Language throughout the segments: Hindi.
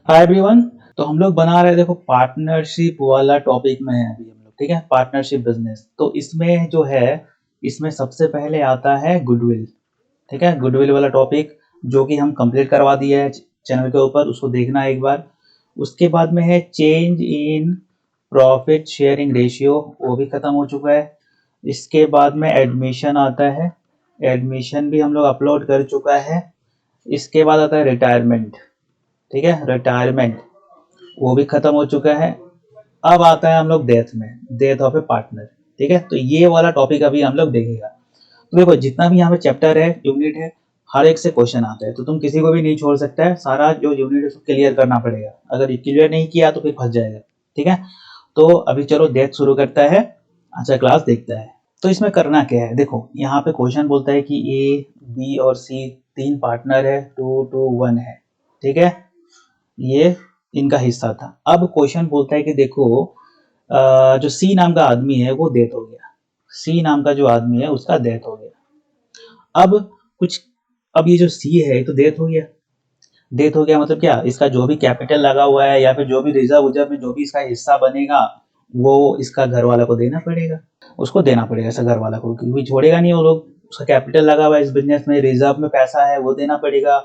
Hi everyone. तो हम लोग बना रहे हैं, देखो पार्टनरशिप वाला टॉपिक में है अभी हम लोग। ठीक है, पार्टनरशिप बिजनेस। तो इसमें जो है, इसमें सबसे पहले आता है गुडविल। ठीक है, गुडविल वाला टॉपिक जो कि हम कंप्लीट करवा दिया है चैनल के ऊपर, उसको देखना है एक बार। उसके बाद में है change in profit sharing ratio, वो भी खत्म हो चुका है। इसके बाद में एडमिशन आता है, एडमिशन भी हम लोग अपलोड कर चुका है। इसके बाद आता है रिटायरमेंट। ठीक है, रिटायरमेंट वो भी खत्म हो चुका है। अब आता है हम लोग डेथ में, डेथ ऑफ ए पार्टनर। ठीक है, तो ये वाला टॉपिक अभी हम लोग देखेगा। तो देखो जितना भी यहाँ पे चैप्टर है, यूनिट है, हर एक से क्वेश्चन आता है, तो तुम किसी को भी नहीं छोड़ सकता है। सारा जो यूनिट है उसको क्लियर करना पड़ेगा। अगर ये क्लियर नहीं किया तो फिर फंस जाएगा। ठीक है, तो अभी चलो डेथ शुरू करता है। अच्छा, क्लास देखता है। तो इसमें करना क्या है, देखो यहाँ पे क्वेश्चन बोलता है कि ए बी और सी तीन पार्टनर है, 2 to 1 है। ठीक है, ये इनका हिस्सा था। अब क्वेश्चन बोलता है कि देखो जो सी नाम का आदमी है वो डेथ हो गया। सी नाम का जो आदमी है उसका डेथ हो गया। अब कुछ, अब ये जो सी है ये तो डेथ हो गया। डेथ हो गया मतलब क्या, इसका जो भी कैपिटल लगा हुआ है या फिर जो भी रिजर्व उजर्व में जो भी इसका हिस्सा बनेगा वो इसका घर वाला को देना पड़ेगा। उसको देना पड़ेगा ऐसा घर वाला को, क्योंकि छोड़ेगा नहीं वो लोग। उसका कैपिटल लगा हुआ है इस बिजनेस में, रिजर्व में पैसा है वो देना पड़ेगा।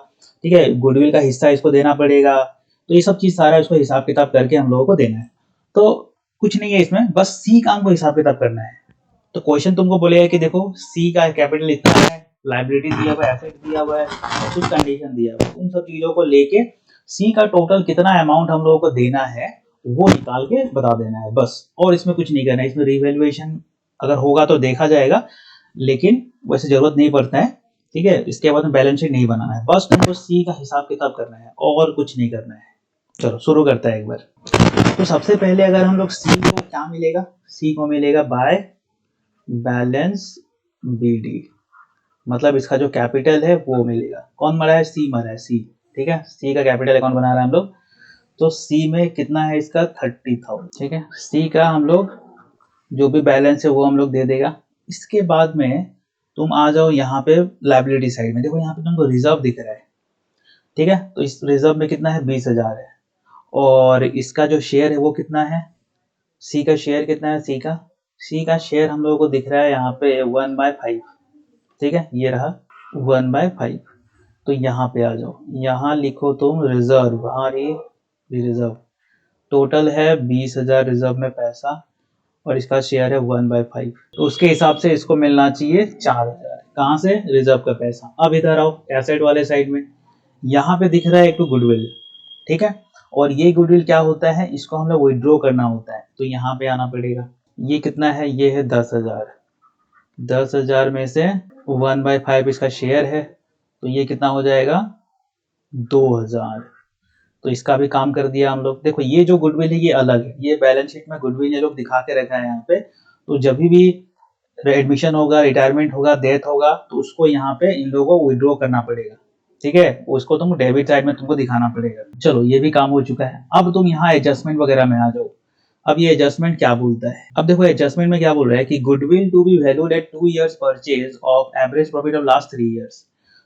ठीक है, गुडविल का हिस्सा इसको देना पड़ेगा। तो ये सब चीज सारा इसको हिसाब किताब करके हम लोगों को देना है। तो कुछ नहीं है इसमें, बस सी काम को हिसाब किताब करना है। तो क्वेश्चन तुमको बोलेगा कि देखो सी का कैपिटल इतना है, लाइबिलिटी दिया हुआ है, एसेट दिया हुआ है, कुछ कंडीशन दिया हुआ है। उन सब चीजों को लेके सी का टोटल कितना अमाउंट हम लोगों को देना है वो निकाल के बता देना है बस। और इसमें कुछ नहीं करना है। इसमें रिवैल्यूएशन अगर होगा तो देखा जाएगा, लेकिन वैसे जरूरत नहीं पड़ता है। ठीक है, इसके बाद में बैलेंस शीट नहीं बनाना है, बस तुमको सी का हिसाब किताब करना है और कुछ नहीं करना है। चलो शुरू करते हैं एक बार। तो सबसे पहले अगर हम लोग सी को क्या मिलेगा, सी को मिलेगा बाय बैलेंस बीडी। मतलब इसका जो कैपिटल है वो मिलेगा। कौन मरा है, सी मरा है, सी। ठीक है, सी का कैपिटल अकाउंट बना रहे हैं हम लोग। तो सी में कितना है इसका, 30,000। ठीक है, सी का हम लोग जो भी बैलेंस है वो हम लोग दे देगा। इसके बाद में तुम आ जाओ यहाँ पे लाइबिलिटी साइड में। देखो यहाँ पे तुमको रिजर्व दिख रहा है। ठीक है, तो इस रिजर्व में कितना है, 20,000 है। और इसका जो शेयर है वो कितना है, सी का शेयर कितना है, सी का शेयर हम लोगों को दिख रहा है यहाँ पे 1/5। ठीक है, ये रहा 1/5। तो यहाँ पे आ जाओ, यहाँ लिखो तुम रिजर्व, हाँ ये रिजर्व टोटल है 20,000 रिजर्व में पैसा, और इसका शेयर है 1/5। तो उसके हिसाब से इसको मिलना चाहिए 4,000। कहाँ से, रिजर्व का पैसा। अब इधर आओ एसेट वाले साइड में, यहाँ पे दिख रहा है एक तो गुडविल। ठीक है, और ये गुडविल क्या होता है, इसको हम लोग विड्रॉ करना होता है, तो यहाँ पे आना पड़ेगा। ये कितना है, ये है 10,000। 10,000 में से 1/5 इसका शेयर है, तो ये कितना हो जाएगा, 2,000। तो इसका भी काम कर दिया हम लोग। देखो ये जो गुडविल है ये अलग है, ये बैलेंस शीट में गुडविल ये लोग दिखा के रखा है यहाँ पे। तो जब भी एडमिशन होगा, रिटायरमेंट होगा, डेथ होगा, तो उसको यहाँ पे इन लोगों को विड्रॉ करना पड़ेगा। ठीक है, उसको तुम डेबिट साइड में तुमको दिखाना पड़ेगा। चलो ये भी काम हो चुका है। अब तुम यहाँ एडजस्टमेंट वगैरह में आ जाओ। अब ये एडजस्टमेंट क्या बोलता है, अब देखो एडजस्टमेंट में क्या बोल रहा है कि goodwill to be valued at 2 years purchase of average profit of last 3 years।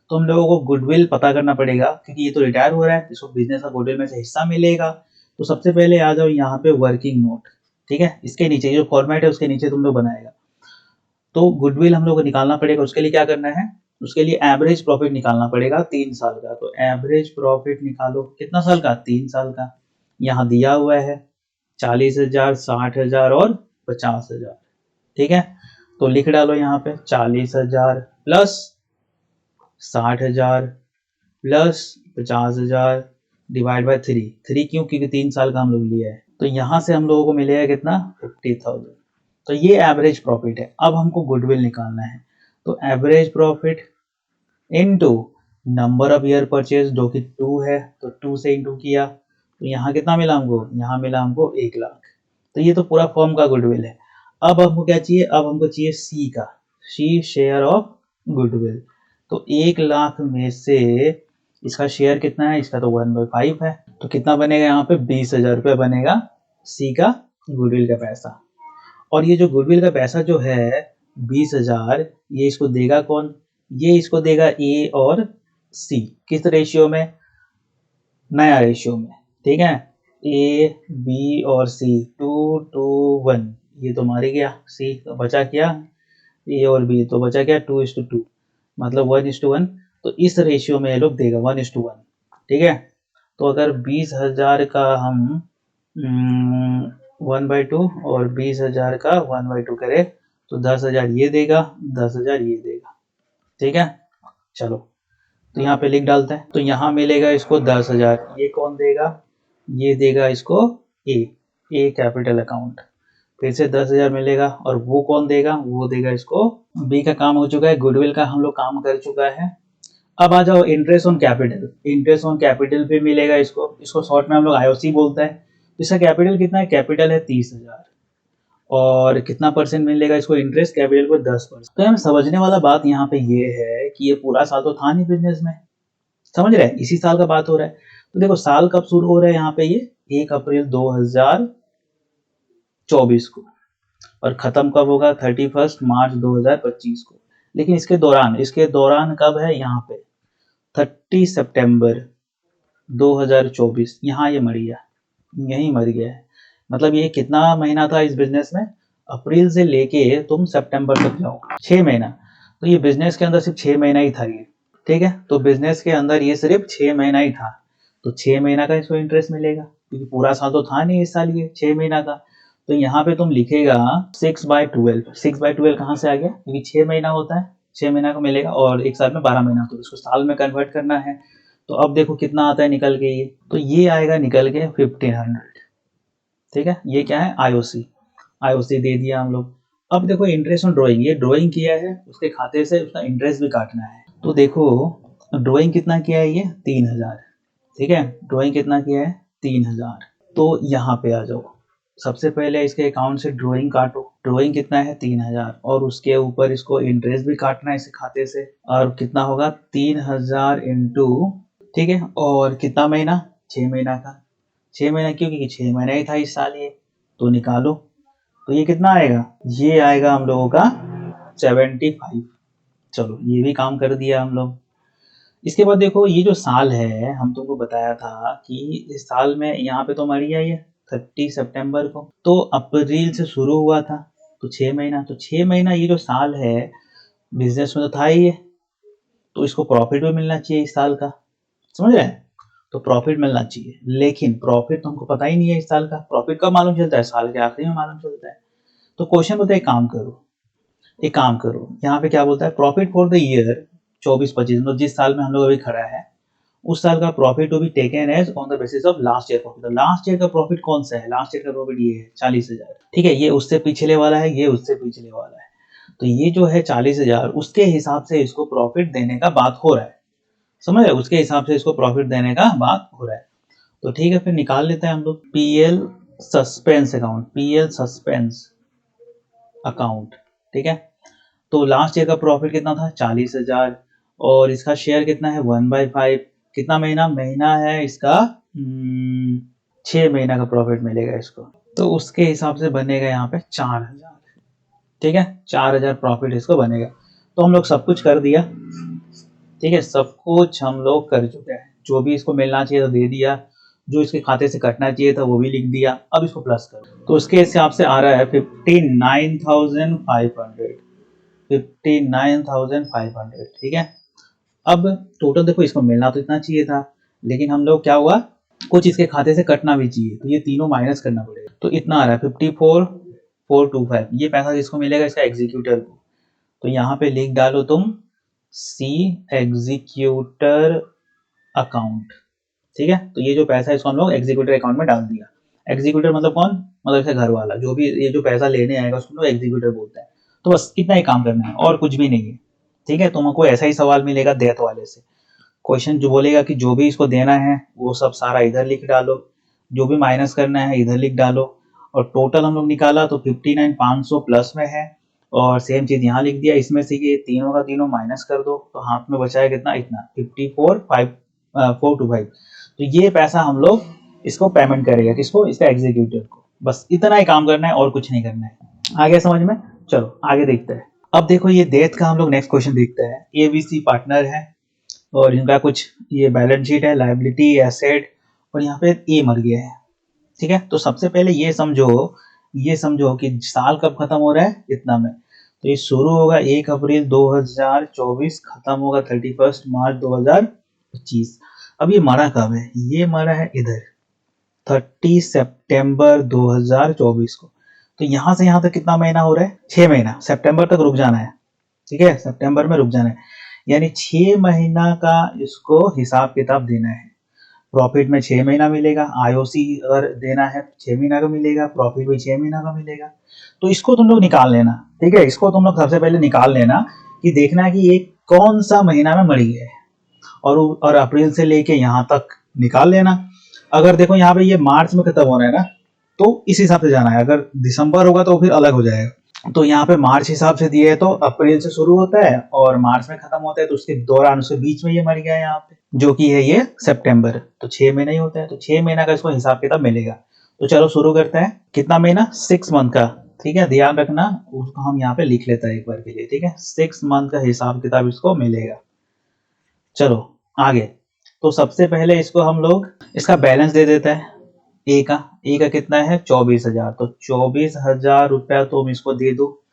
तो हम लोगों को गुडविल पता करना पड़ेगा, क्योंकि ये तो रिटायर हो रहा है, इसको बिजनेस का गुडविल में से हिस्सा मिलेगा। तो सबसे पहले आ जाओ यहाँ पे वर्किंग नोट। ठीक है, इसके नीचे जो फॉर्मेट है उसके नीचे तुम लोग बनाएगा। तो गुडविल हम लोग को निकालना पड़ेगा। उसके लिए क्या करना है, उसके लिए एवरेज प्रॉफिट निकालना पड़ेगा 3 साल का। तो एवरेज प्रॉफिट निकालो, कितना साल का, 3 साल का। यहाँ दिया हुआ है 40,000, 60,000 और 50,000। ठीक है, तो लिख डालो यहाँ पे 40,000 प्लस 60,000 प्लस 50,000 डिवाइड बाय 3। 3 क्यों, क्योंकि 3 साल का हम लोग लिया है। तो यहाँ से हम लोगों को मिलेगा कितना, 50,000। तो ये एवरेज प्रॉफिट है। अब हमको गुडविल निकालना है। तो average profit into number of year purchase जो कि 2 है, तो 2 से इंटू किया, तो यहाँ कितना मिला हमको, यहाँ मिला हमको 1,00,000। तो ये तो पूरा फर्म का गुडविल है। अब हमको क्या चाहिए, अब हमको चाहिए सी का, सी शेयर ऑफ गुडविल। तो 1,00,000 में से इसका शेयर कितना है, इसका तो 1/5 है। तो कितना बनेगा यहाँ पे, 20,000 रुपये बनेगा सी का गुडविल का पैसा। और ये जो गुडविल का पैसा जो है 20,000, ये इसको देगा कौन, ये इसको देगा ए और सी। किस रेशियो में, नया रेशियो में। ठीक है। ए बी और सी 2:1 ये तो मार ही गया, सी तो बचा क्या, ए और बी तो बचा क्या 2:2 मतलब 1:1। तो इस रेशियो में ये लोग देगा 1:1। ठीक है। तो अगर 20,000 का हम 1/2 और 20,000 का 1/2 करें तो 10,000 ये देगा, 10,000 ये देगा। ठीक है। चलो तो यहाँ पे लिख डालते हैं। तो यहाँ मिलेगा इसको 10,000, ये कौन देगा, ये देगा इसको ए, ए कैपिटल अकाउंट। फिर से 10,000 मिलेगा और वो कौन देगा, वो देगा इसको बी। का काम हो चुका है, गुडविल का हम लोग काम कर चुका है। अब आ जाओ interest on capital. Interest on capital पे मिलेगा इसको, इसको शॉर्ट में हम लोग आईओसी बोलते हैं। इसका कैपिटल कितना है, कैपिटल है 30,000 और कितना परसेंट मिलेगा इसको इंटरेस्ट, कैपिटल को 10%। तो हमें समझने वाला बात यहाँ पे ये है कि ये पूरा साल तो था नहीं बिजनेस में, समझ रहे हैं, इसी साल का बात हो रहा है। तो देखो साल कब शुरू हो रहा है यहाँ पे, ये 1 अप्रैल 2024 को और खत्म कब होगा 31 मार्च 2025 को। लेकिन इसके दौरान कब है यहाँ पे 30 सितंबर 2024, यहाँ ये मर गया, यही मर गया है। मतलब ये कितना महीना था इस बिजनेस में, अप्रैल से लेके तुम सितंबर तक जाओ 6 महीना। तो ये बिजनेस के अंदर सिर्फ 6 महीना ही था ये। ठीक है। तो बिजनेस के अंदर ये सिर्फ 6 महीना ही था, तो 6 महीना का इसको इंटरेस्ट मिलेगा क्योंकि पूरा साल तो था नहीं इस साल, ये 6 महीना का। तो यहाँ पे तुम लिखेगा 6/12। 6/12 कहाँ से आ गया, क्योंकि 6 महीना होता है, 6 महीना का मिलेगा और एक साल में 12 महीना, तो इसको साल में कन्वर्ट करना है। तो अब देखो कितना आता है निकल के, ये तो ये आएगा निकल के 1500। ठीक है। ये क्या है, आईओसी, आईओसी दे दिया हम लोग। अब देखो इंटरेस्ट ऑन ड्राइंग, ये ड्राइंग किया है, उसके खाते से उसका इंटरेस्ट भी काटना है। तो देखो ड्राइंग कितना किया है, ये 3,000। ठीक है। ड्राइंग कितना किया है 3,000। तो यहाँ पे आ जाओ, सबसे पहले इसके अकाउंट से ड्राइंग काटो। ड्राइंग कितना है 3,000 और उसके ऊपर इसको इंटरेस्ट भी काटना है इस खाते से, और कितना होगा 3,000 इंटू, ठीक है, और कितना महीना 6 महीना का, 6 महीना क्यों, क्योंकि 6 महीना ही था इस साल ये। तो निकालो, तो ये कितना आएगा, ये आएगा हम लोगों का 75। चलो ये भी काम कर दिया हम लोग। इसके बाद देखो ये जो साल है, हम तुमको बताया था कि इस साल में यहाँ पे तो मर गया ये 30 सितंबर को, तो अप्रैल से शुरू हुआ था तो 6 महीना, तो 6 महीना ये जो साल है बिजनेस में तो था ही है, तो इसको प्रॉफिट भी मिलना चाहिए इस साल का, समझ रहे हैं। तो प्रॉफिट मिलना चाहिए, लेकिन प्रॉफिट तो हमको पता ही नहीं है इस साल का। प्रॉफिट कब मालूम चलता है, साल के आखिरी में मालूम चलता है। तो क्वेश्चन बोलता है एक काम करो, यहाँ पे क्या बोलता है, प्रॉफिट फॉर द ईयर 24-25, मतलब जिस साल में हम लोग अभी खड़ा है उस साल का profit to be taken as on the basis of last year profit. तो लास्ट ईयर का प्रॉफिट कौन सा है, लास्ट ईयर का प्रॉफिट ये है 40,000। ठीक है। ये उससे पिछले वाला है, ये उससे पिछले वाला है। तो ये जो है 40,000, उसके हिसाब से इसको प्रॉफिट देने का बात हो रहा है, समझ रहे, उसके हिसाब से इसको प्रॉफिट देने का बात हो रहा है। तो ठीक है, फिर निकाल लेते हैं हम लोग PL suspense account, PL suspense account. ठीक है। तो लास्ट ईयर का प्रॉफिट कितना था 40,000 और इसका शेयर कितना है 1/5। कितना महीना, महीना है इसका 6 महीना का प्रॉफिट मिलेगा इसको, तो उसके हिसाब से बनेगा यहाँ पे 4,000। ठीक है। 4,000 प्रॉफिट इसको बनेगा। तो हम लोग सब कुछ कर दिया, ठीक है, सब कुछ हम लोग कर चुके हैं। जो भी इसको मिलना चाहिए था दे दिया, जो इसके खाते से कटना चाहिए था वो भी लिख दिया। अब इसको प्लस करो तो उसके हिसाब से आ रहा है 59,500, 59,500। ठीक है। अब टोटल देखो इसको मिलना तो इतना चाहिए था, लेकिन हम लोग क्या हुआ, कुछ इसके खाते से कटना भी चाहिए, तो ये तीनों माइनस करना पड़ेगा। तो इतना आ रहा है 54,425। ये पैसा जिसको मिलेगा इसका एग्जीक्यूटर को। तो यहाँ पे लिख डालो तुम सी एग्जीक्यूटर अकाउंट। ठीक है। तो ये जो पैसा है इसको हम लोग एग्जीक्यूटर अकाउंट में डाल दिया। एग्जीक्यूटर मतलब कौन, मतलब इसका घर वाला, जो भी ये जो पैसा लेने आएगा उसको लोग एग्जीक्यूटर बोलते हैं। तो बस इतना ही काम करना है और कुछ भी नहीं है। ठीक है। तुमको ऐसा ही सवाल मिलेगा डेथ वाले से, क्वेश्चन जो बोलेगा कि जो भी इसको देना है वो सब सारा इधर लिख डालो, जो भी माइनस करना है इधर लिख डालो, और टोटल हम लोग निकाला तो 59,500 प्लस में है, और सेम चीज यहाँ लिख दिया। इसमें से ये तीनों का तीनों माइनस कर दो तो हाथ में बचा है कितना, इतना 54,425। तो ये पैसा हम लोग इसको पेमेंट करेगा, किसको, इसका एग्जीक्यूटिव को। बस इतना ही काम करना है और कुछ नहीं करना है। आ गया समझ में। चलो आगे देखते हैं। अब देखो ये डेथ का हम लोग नेक्स्ट क्वेश्चन देखते हैं। एबीसी पार्टनर है और इनका कुछ ये बैलेंस शीट है, लायबिलिटी, एसेट और यहाँ पे ए मर गया है, ठीक है। तो सबसे पहले ये समझो कि साल कब खत्म हो रहा है, इतना में। तो ये शुरू होगा 1 अप्रैल 2024, खत्म होगा 31 मार्च 2025। अब ये मरा कब है, ये मरा है इधर 30 सितंबर 2024 को। तो यहाँ से यहाँ तक कितना महीना हो रहा है, 6 महीना, सितंबर तक रुक जाना है, ठीक है, सितंबर में रुक जाना है। यानी 6 महीना का इसको हिसाब किताब देना है। प्रॉफिट में 6 महीना मिलेगा, आईओसी अगर देना है 6 महीना का मिलेगा, प्रॉफिट भी 6 महीना का मिलेगा। तो इसको तुम लोग निकाल लेना, ठीक है। इसको तुम लोग सबसे पहले निकाल लेना कि देखना कि ये कौन सा महीना में मरी है, और अप्रैल से लेके यहाँ तक निकाल लेना। अगर देखो यहाँ पे ये मार्च में खत्म हो रहा है ना, तो इस हिसाब से जाना है। अगर दिसंबर होगा तो फिर अलग हो जाएगा। तो यहाँ पे मार्च हिसाब से दिए है, तो अप्रैल से शुरू होता है और मार्च में खत्म होता है, तो उसके दौरान उसके बीच में ये मर गया है यहाँ पे, जो कि है ये सितंबर। तो 6 महीना ही होता है, तो 6 महीना का इसको हिसाब किताब मिलेगा। तो चलो शुरू करते हैं। कितना महीना, 6 मंथ का, ठीक है, ध्यान रखना, उसको हम यहाँ पे लिख लेते हैं एक बार के लिए, ठीक है। 6 मंथ का हिसाब किताब इसको मिलेगा। चलो आगे। तो सबसे पहले इसको हम लोग इसका बैलेंस दे देते हैं। ए का कितना है, 24,000। तो 24,000 रुपया तुम इसको दे दो।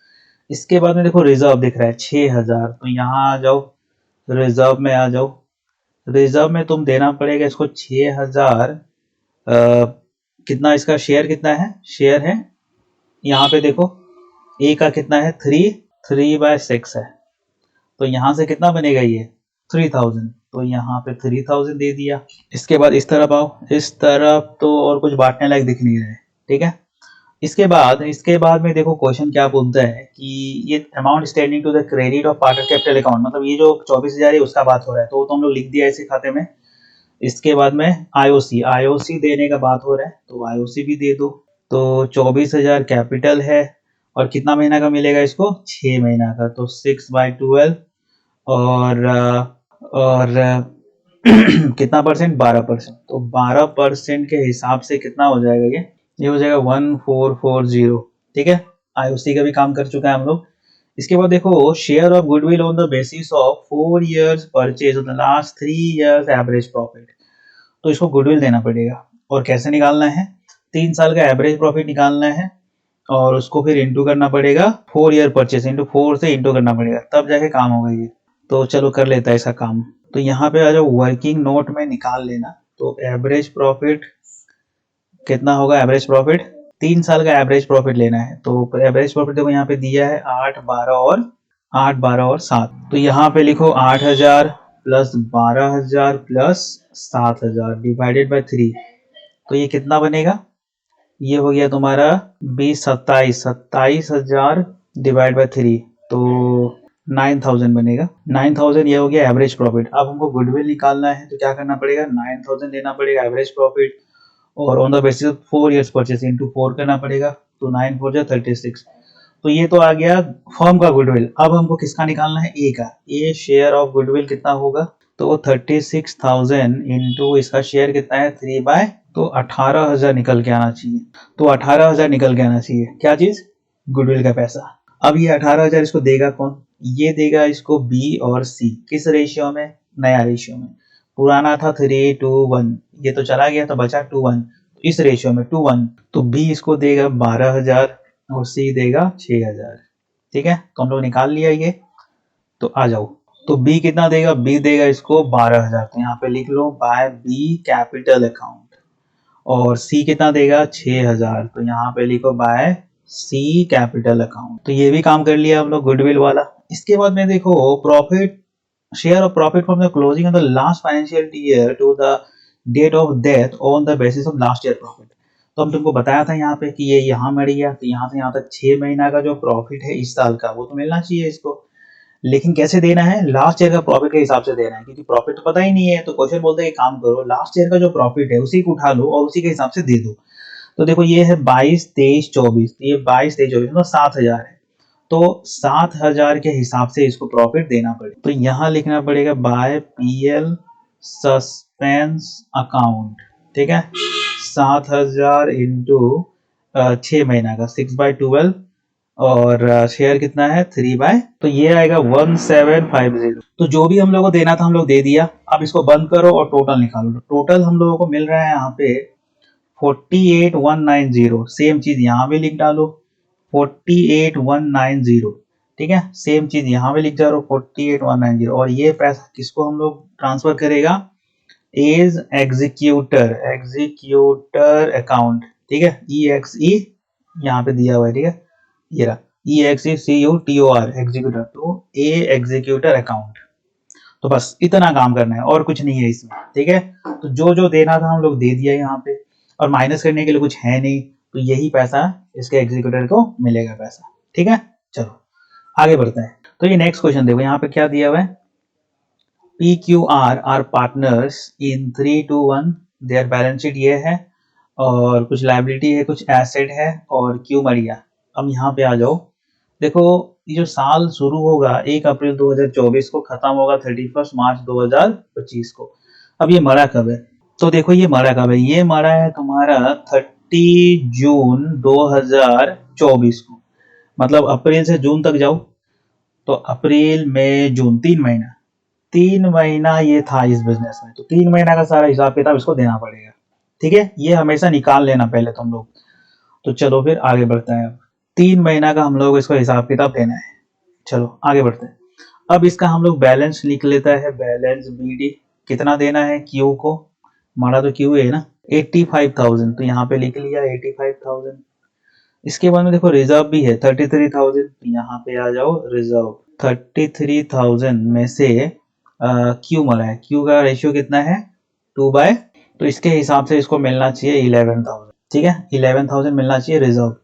इसके बाद में देखो रिजर्व दिख रहा है 6,000, तो यहाँ आ जाओ, रिजर्व में आ जाओ। रिजर्व में तुम देना पड़ेगा इसको 6,000। कितना इसका शेयर कितना है, शेयर है यहाँ पे देखो, ए का कितना है 3/6 है। तो यहाँ से कितना बनेगा ये 3,000, तो यहाँ पे 3,000 दे दिया। इसके बाद इस तरफ आओ, इस तरफ तो और कुछ बांटने लायक दिख नहीं रहा है, ठीक है। इसके बाद में देखो क्वेश्चन क्या बोलता है कि ये amount standing to the credit of partner capital account, मतलब ये जो 24,000 है उसका बात हो रहा है, तो वो तो हम लोग लिख दिया इसे खाते में। इसके बाद में आईओसी देने का बात हो रहा है, तो आईओसी भी दे दो। तो 24,000 कैपिटल है, और कितना महीना का मिलेगा इसको, 6 महीना का। तो 6/12, और कितना परसेंट, 12%। तो 12% के हिसाब से कितना हो जाएगा ये हो जाएगा 1440, ठीक है। आईओसी का भी काम कर चुका है हम लोग। इसके बाद देखो share of goodwill on the basis of 4 years purchase of the last 3 years average profit. तो इसको गुडविल देना पड़ेगा, और कैसे निकालना है, 3 साल का एवरेज प्रॉफिट निकालना है, और उसको फिर इंटू करना पड़ेगा 4 year परचेज, इंटू 4 से इंटू करना पड़ेगा, तब जाके काम होगा ये। तो चलो कर लेता है इसका काम। तो यहाँ पे आ जाओ, वर्किंग नोट में निकाल लेना। तो एवरेज प्रॉफिट कितना होगा, एवरेज प्रॉफिट 3 साल का एवरेज प्रॉफिट लेना है। तो एवरेज प्रॉफिट देखो यहाँ पे दिया है 8, 12 और 7। तो यहाँ पे लिखो 8,000 प्लस 12,000 प्लस 7,000 डिवाइडेड बाय 3। तो ये कितना बनेगा, ये हो गया तुम्हारा 27,000 डिवाइड बाय 3, तो 9,000 बनेगा। 9,000 ये हो गया एवरेज प्रॉफिट। अब हमको गुडविल निकालना है, तो क्या करना पड़ेगा, 9,000 लेना पड़ेगा एवरेज प्रॉफिट, और on the basis of 4 years purchase into 4 करना पड़ेगा। तो 9 4 जा 36। तो ये तो आ गया फर्म का गुडविल। अब हमको किसका निकालना है, ए का। ए शेयर ऑफ गुडविल कितना होगा, तो 36,000 इंटू इसका शेयर कितना है 3/, तो 18,000 निकल के आना चाहिए। तो 18,000 निकल के आना चाहिए, क्या चीज, गुडविल का पैसा। अब ये 18,000 इसको देगा कौन, ये देगा इसको बी और सी। किस रेशियो में, नया रेशियो में। पुराना था 3:1, ये तो चला गया तो बचा 2:1, इस रेशियो में 2:1। तो बी इसको देगा 12,000 और सी देगा 6,000, ठीक है। तो हम लोग निकाल लिया ये। तो आ जाओ, तो बी कितना देगा, बी देगा इसको 12,000, तो यहाँ पे लिख लो बाय बी कैपिटल अकाउंट। और सी कितना देगा 6,000, तो यहाँ पे लिखो बाय सी कैपिटल अकाउंट। तो ये भी काम कर लिया हम लोग गुडविल वाला। इसके बाद में देखो profit, share of profit from the closing of the last financial year to the date of death on the basis of last year profit. तो हम तुमको बताया था यहाँ पे कि ये यहाँ मर गया, तो यहाँ से यहाँ तक 6 महीना का जो प्रॉफिट है इस साल का, वो तो मिलना चाहिए इसको। लेकिन कैसे देना है, लास्ट ईयर का प्रॉफिट के हिसाब से देना है, क्योंकि प्रॉफिट तो पता ही नहीं है। तो क्वेश्चन बोलते हैं काम करो, लास्ट ईयर का जो प्रॉफिट है उसी को उठा लो और उसी के हिसाब से दे दो। तो देखो ये है 22, 23, 24, ये 22, 23, 24 मतलब 7,000 है। तो 7,000 के हिसाब से इसको प्रॉफिट देना पड़ेगा। तो यहाँ लिखना पड़ेगा बाय पीएल सस्पेंस अकाउंट, ठीक है। 7,000 इंटू 6 महीना का 6/12, और शेयर कितना है 3/, तो ये आएगा 1750। तो जो भी हम लोगों को देना था हम लोग दे दिया। अब इसको बंद करो और टोटल निकालो। टोटल हम लोगों को मिल रहा है यहाँ पे 48190। सेम चीज यहाँ पे लिख डालो 48190। ठीक है, सेम चीज यहाँ पे लिख डालो 48190। और ये पैसा किसको हम लोग ट्रांसफर करेगा? As executor, executor account. ठीक है, ई एक्स ई यहाँ पे दिया हुआ है। ठीक है, ये रहा EXECUTOR, एग्जीक्यूटर। तो ए एग्जीक्यूटर अकाउंट। तो बस इतना काम करना है और कुछ नहीं है इसमें। ठीक है, तो जो जो देना था हम लोग दे दिया यहाँ पे, और माइनस करने के लिए कुछ है नहीं, तो यही पैसा इसके एग्जीक्यूटर को मिलेगा पैसा। ठीक है, चलो आगे बढ़ते हैं। तो ये नेक्स्ट क्वेश्चन देखो, यहाँ पे क्या दिया हुआ है? PQR are partners in 3-1। Their balance sheet ये है, और कुछ लाइबिलिटी है, कुछ एसेट है, और क्यू मरिया। अब यहाँ पे आ जाओ। देखो, ये जो साल शुरू होगा 1 अप्रैल 2024 को, खत्म होगा 31 मार्च 2025 को। अब ये मरा कब है? तो देखो ये मरा कब है? ये मरा है तुम्हारा 30 जून 2024 को। मतलब अप्रैल से जून तक जाओ, तो अप्रैल मई जून 3 महीना, 3 महीना ये था इस बिजनेस में। तो 3 महीना का सारा हिसाब किताब इसको देना पड़ेगा। ठीक है, ये हमेशा निकाल लेना पहले तुम लोग। तो चलो फिर आगे बढ़ते हैं। अब 3 महीना का हम लोग इसको हिसाब किताब देना है। चलो आगे बढ़ते हैं। अब इसका हम लोग बैलेंस लिख लेता है, बैलेंस BD। कितना देना है क्यू को? हमारा तो क्यू है ना 85,000, तो यहाँ पे लिख लिया 85,000। इसके बाद में देखो रिजर्व भी है 33,000, तो यहाँ पे आ जाओ रिजर्व 33,000 में से क्यू मरा है। क्यू का रेशियो कितना है 2/, तो इसके हिसाब से इसको मिलना चाहिए 11,000। ठीक है, 11,000 मिलना चाहिए रिजर्व।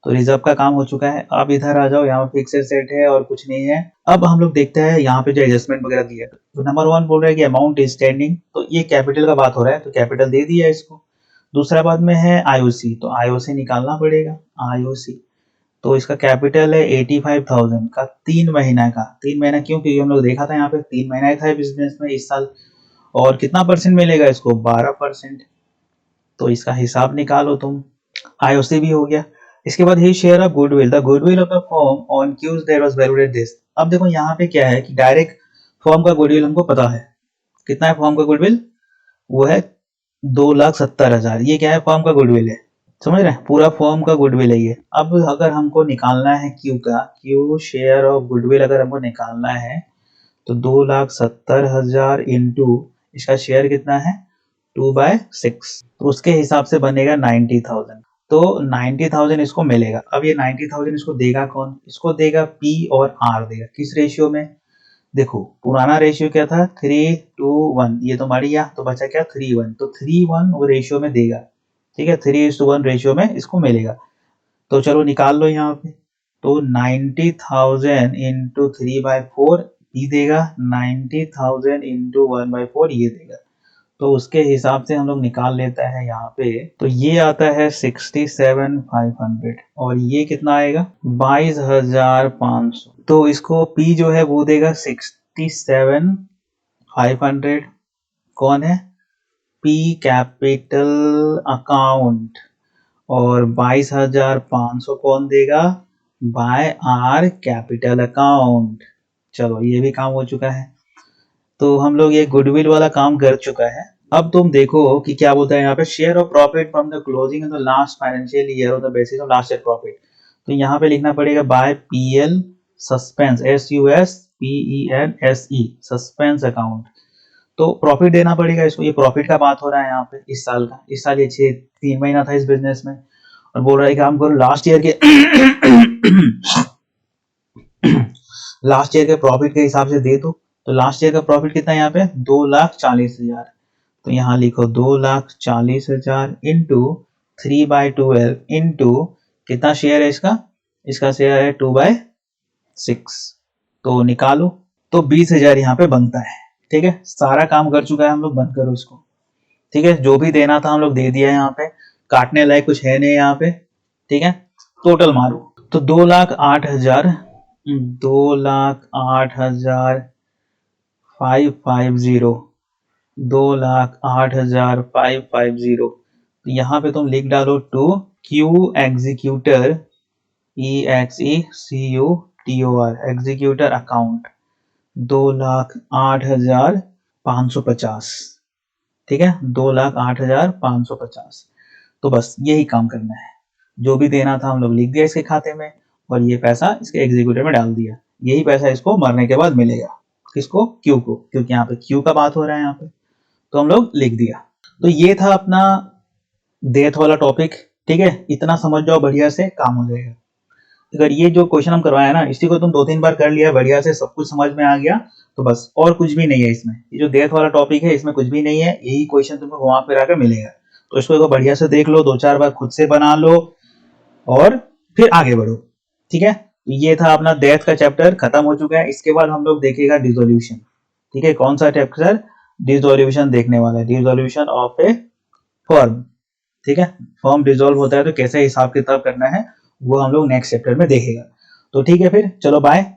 तो रिजर्व का काम हो चुका है। अब इधर आ जाओ, यहाँ फिक्स सेट है और कुछ नहीं है। अब हम लोग देखते हैं यहाँ पे जो एडजस्टमेंट वगैरह दिया है। तो नंबर 1 बोल रहा है कि अमाउंट इज स्टैंडिंग, तो ये कैपिटल का बात हो रहा है, तो कैपिटल दे दिया इसको। दूसरा बात में है IOC, तो IOC निकालना पड़ेगा। IOC, तो इसका कैपिटल है 85,000 का 3 महीना का। 3 महीना क्यों? क्योंकि हम लोग देखा था यहाँ पे 3 महीना ही था बिजनेस में इस साल। और कितना परसेंट मिलेगा इसको? 12%। तो इसका हिसाब निकालो तुम। IOC भी हो गया। इसके बाद ही share of goodwill, the goodwill of the firm on क्यूज देयर वाज वैल्यूड दिस। अब देखो यहाँ पे क्या है कि डायरेक्ट फर्म का गुडविल हमको पता है। कितना है फर्म का गुडविल? वो है 2,70,000। ये क्या है? फर्म का गुडविल है। समझ रहे हैं? पूरा फर्म का गुडविल है ये। अब अगर हमको निकालना है क्यू का, क्यू शेयर ऑफ गुडविल अगर हमको निकालना है, तो 2,70,000 इंटू इसका शेयर कितना है 2/6, तो उसके हिसाब से बनेगा 90,000। तो 90,000 इसको मिलेगा। अब ये 90,000 इसको देगा कौन? इसको देगा P और R देगा। किस रेशियो में? देखो पुराना रेशियो क्या था 3:1, ये तो मर गया, तो बचा क्या 3:1, तो 3:1 वो रेशियो में देगा। ठीक है, 3:1 रेशियो में इसको मिलेगा। तो चलो निकाल लो यहाँ पे। तो 90,000 इंटू 3/4 ये देगा, 90,000 इंटू 1/4 ये देगा। तो उसके हिसाब से हम लोग निकाल लेता है यहाँ पे। तो ये आता है 67,500, और ये कितना आएगा 22,500। तो इसको P जो है वो देगा 67,500। कौन है? P capital account. और 22,500 कौन देगा? By R capital account. चलो ये भी काम हो चुका है। तो हम लोग ये गुडविल वाला काम कर चुका है। अब तुम देखो कि क्या बोलता है यहाँ पे, share of profit from the closing of the last financial year on the basis of last year profit. तो यहाँ पे लिखना पड़ेगा by PL suspense, SUSPENSE suspense account. तो प्रॉफिट देना पड़ेगा इसको। ये प्रॉफिट का बात हो रहा है यहाँ पे इस साल का। इस साल ये 3 महीना था इस बिजनेस में, और बोल रहा है काम करो लास्ट ईयर के लास्ट ईयर के प्रॉफिट के हिसाब से दे दो। तो लास्ट ईयर का प्रॉफिट कितना है यहाँ पे 2,40,000। तो यहाँ लिखो 2,40,000 इंटू 3/12 इंटू कितना शेयर है इसका? इसका शेयर है 2/6। तो निकालो, तो 20,000 यहाँ पे बनता है। ठीक है, सारा काम कर चुका है हम लोग। बंद करो इसको। ठीक है, जो भी देना था हम लोग दे दिया है यहाँ पे। काटने लायक कुछ है नहीं यहाँ पे। ठीक है, टोटल मारो। तो 2,08,000, 2,08,550, 2,08,550। तो यहाँ पे तुम लिख डालो to Q executor EXECUTOR executor account 2,08,550। ठीक है, 2,08,550। तो बस यही काम करना है, जो भी देना था हम लोग लिख दिया इसके खाते में और ये पैसा इसके एग्जीक्यूटर में डाल दिया। यही पैसा इसको मरने के बाद मिलेगा, किसको, क्यू को, क्योंकि यहाँ पे क्यू का बात हो रहा है यहाँ पे, तो हम लोग लिख दिया। तो ये था अपना डेथ वाला टॉपिक। ठीक है, इतना समझ जाओ, बढ़िया से काम हो जाएगा। अगर ये जो क्वेश्चन हम करवाया ना, इसी को तुम 2-3 बार कर लिया, बढ़िया से सब कुछ समझ में आ गया, तो बस और कुछ भी नहीं है इसमें। ये जो डेथ वाला टॉपिक है इसमें कुछ भी नहीं है, यही क्वेश्चन तुमको घुमा फिरा कर मिलेगा। तो इसको एक बढ़िया से देख लो, 2-4 बार खुद से बना लो और फिर आगे बढ़ो। ठीक है, तो ये था अपना डेथ का चैप्टर, खत्म हो चुका है। इसके बाद हम लोग देखेगा डिसोल्यूशन। ठीक है, कौन सा चैप्टर, डिसोल्यूशन देखने वाला है, डिसोल्यूशन ऑफ ए फर्म। ठीक है, फॉर्म डिसॉल्व होता है तो कैसे हिसाब किताब करना है वो हम लोग नेक्स्ट चैप्टर में देखेगा। तो ठीक है, फिर चलो बाय।